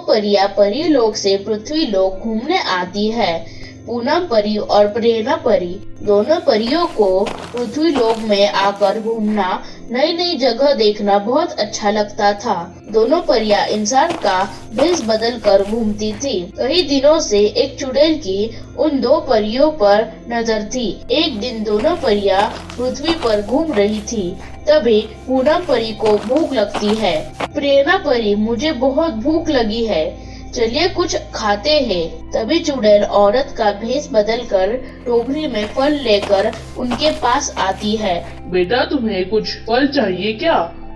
परियां परी लोक से पृथ्वी लोक घूमने आती है। पूनम परी और प्रेरणा परी दोनों परियों को पृथ्वी लोक में आकर घूमना, नई नई जगह देखना बहुत अच्छा लगता था। दोनों परियां इंसान का भेष बदल कर घूमती थी। कई दिनों से एक चुड़ैल की उन दो परियों पर नजर थी। एक दिन दोनों परियां पृथ्वी पर घूम रही थी। तभी पूनम परी को भूख लगती है। प्रेरणा परी, मुझे बहुत भूख लगी है, चलिए कुछ खाते हैं। तभी चुड़ैल औरत का भेष बदलकर टोकरी में फल लेकर उनके पास आती है। बेटा, तुम्हें कुछ फल चाहिए क्या?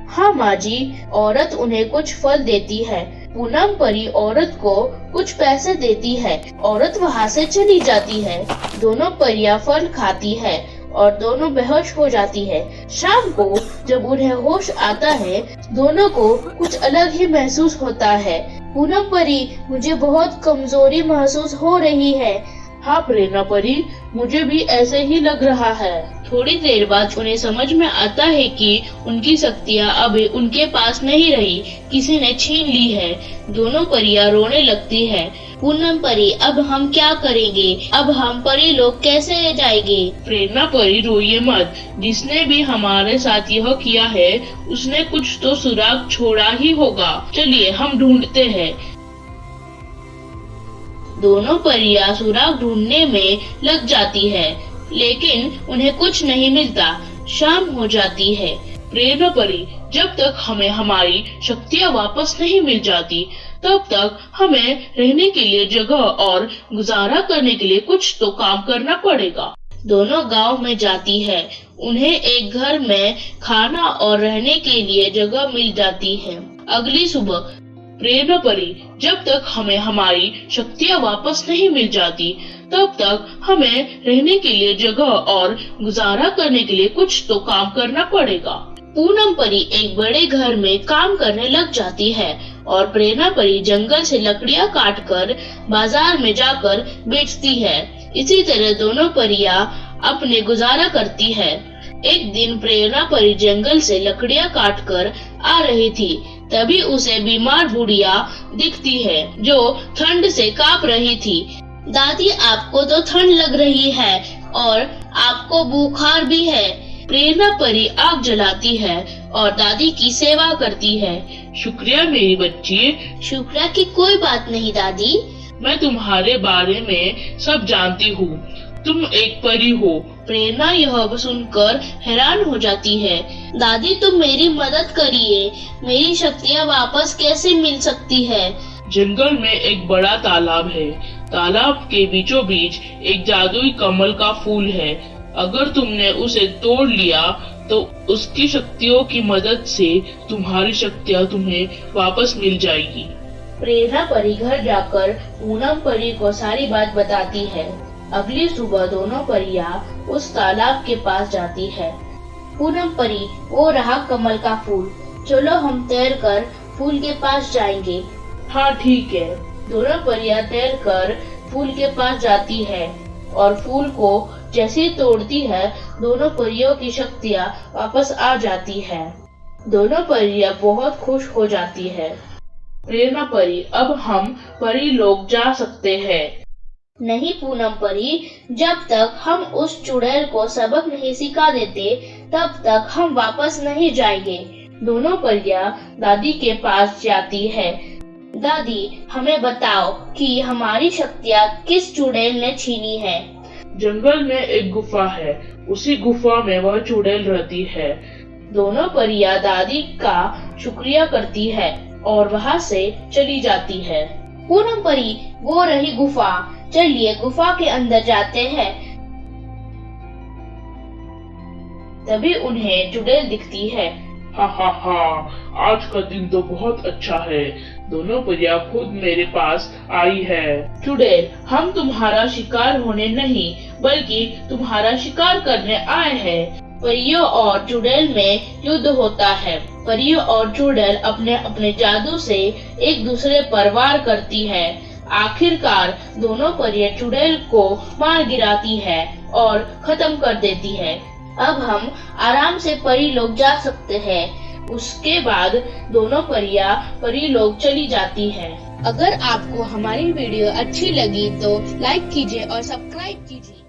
हाँ माँ जी। औरत उन्हें कुछ फल देती है। पूनम परी औरत को कुछ पैसे देती है। औरत वहाँ से चली जाती है। दोनों परियां फल खाती है और दोनों बेहोश हो जाती है। शाम को जब उन्हें होश आता है, दोनों को कुछ अलग ही महसूस होता है। पूनम परी, मुझे बहुत कमजोरी महसूस हो रही है। हाँ प्रेरणा परी, मुझे भी ऐसे ही लग रहा है। थोड़ी देर बाद उन्हें समझ में आता है कि उनकी शक्तियाँ अब उनके पास नहीं रही, किसी ने छीन ली है। दोनों परियां रोने लगती है। पूनम परी, अब हम क्या करेंगे? अब हम परी लोग कैसे जाएंगे? प्रेरणा परी, रोइए मत। जिसने भी हमारे साथ यह किया है, उसने कुछ तो सुराग छोड़ा ही होगा। चलिए हम ढूंढते हैं। दोनों परियां सुराग ढूंढने में लग जाती है, लेकिन उन्हें कुछ नहीं मिलता। शाम हो जाती है। प्रेरणा परी, जब तक हमें हमारी शक्तियाँ वापस नहीं मिल जाती, तब तक हमें रहने के लिए जगह और गुजारा करने के लिए कुछ तो काम करना पड़ेगा। दोनों गांव में जाती है। उन्हें एक घर में खाना और रहने के लिए जगह मिल जाती है। अगली सुबह प्रेरणा परी, जब तक हमें हमारी शक्तियाँ वापस नहीं मिल जाती, तब तक हमें रहने के लिए जगह और गुजारा करने के लिए कुछ तो काम करना पड़ेगा। पूनम परी एक बड़े घर में काम करने लग जाती है और प्रेरणा परी जंगल से लकड़ियाँ काटकर बाजार में जाकर बेचती है। इसी तरह दोनों परियां अपने गुजारा करती है। एक दिन प्रेरणा परी जंगल से लकड़ियाँ काटकर आ रही थी। तभी उसे बीमार बुढ़िया दिखती है जो ठंड से कांप रही थी। दादी, आपको तो ठंड लग रही है और आपको बुखार भी है। प्रेरणा परी आग जलाती है और दादी की सेवा करती है। शुक्रिया मेरी बच्ची। शुक्रिया की कोई बात नहीं दादी। मैं तुम्हारे बारे में सब जानती हूँ। तुम एक परी हो। प्रेरणा यह सुनकर हैरान हो जाती है। दादी, तुम मेरी मदद करिए। मेरी शक्तियाँ वापस कैसे मिल सकती है? जंगल में एक बड़ा तालाब है। तालाब के बीचों बीच एक जादुई कमल का फूल है। अगर तुमने उसे तोड़ लिया तो उसकी शक्तियों की मदद से तुम्हारी शक्तियाँ तुम्हें वापस मिल जाएगी। प्रेरणा परी घर जाकर पूनम परी को सारी बात बताती है। अगली सुबह दोनों परियां उस तालाब के पास जाती है। पूनम परी, वो रहा कमल का फूल। चलो हम तैरकर फूल के पास जाएंगे। हाँ ठीक है। दोनों परियां तैरकर फूल के पास जाती है और फूल को जैसे तोड़ती है, दोनों परियों की शक्तियाँ वापस आ जाती है। दोनों परियां बहुत खुश हो जाती है। प्रेरणा परी, अब हम परी लोग जा सकते हैं। नहीं पूनम परी, जब तक हम उस चुड़ैल को सबक नहीं सिखा देते, तब तक हम वापस नहीं जाएंगे। दोनों परियां दादी के पास जाती है। दादी, हमें बताओ कि हमारी शक्तियाँ किस चुड़ैल ने छीनी है? जंगल में एक गुफा है। उसी गुफा में वह चुड़ैल रहती है। दोनों परियां दादी का शुक्रिया करती है और वहाँ से चली जाती है। पूनम परी, वो रही गुफा। चलिए गुफा के अंदर जाते हैं। तभी उन्हें चुड़ैल दिखती है। हा हा हा, आज का दिन तो बहुत अच्छा है। दोनों परियां खुद मेरे पास आई है। चुड़ैल, हम तुम्हारा शिकार होने नहीं बल्कि तुम्हारा शिकार करने आए हैं। परियों और चुड़ैल में युद्ध होता है। परियों और चुड़ैल अपने अपने जादू से एक दूसरे पर वार करती है। आखिरकार दोनों परियां चुड़ैल को मार गिराती है और खत्म कर देती है। अब हम आराम से परी लोग जा सकते हैं। उसके बाद दोनों परी लोग चली जाती है। अगर आपको हमारी वीडियो अच्छी लगी तो लाइक कीजिए और सब्सक्राइब कीजिए।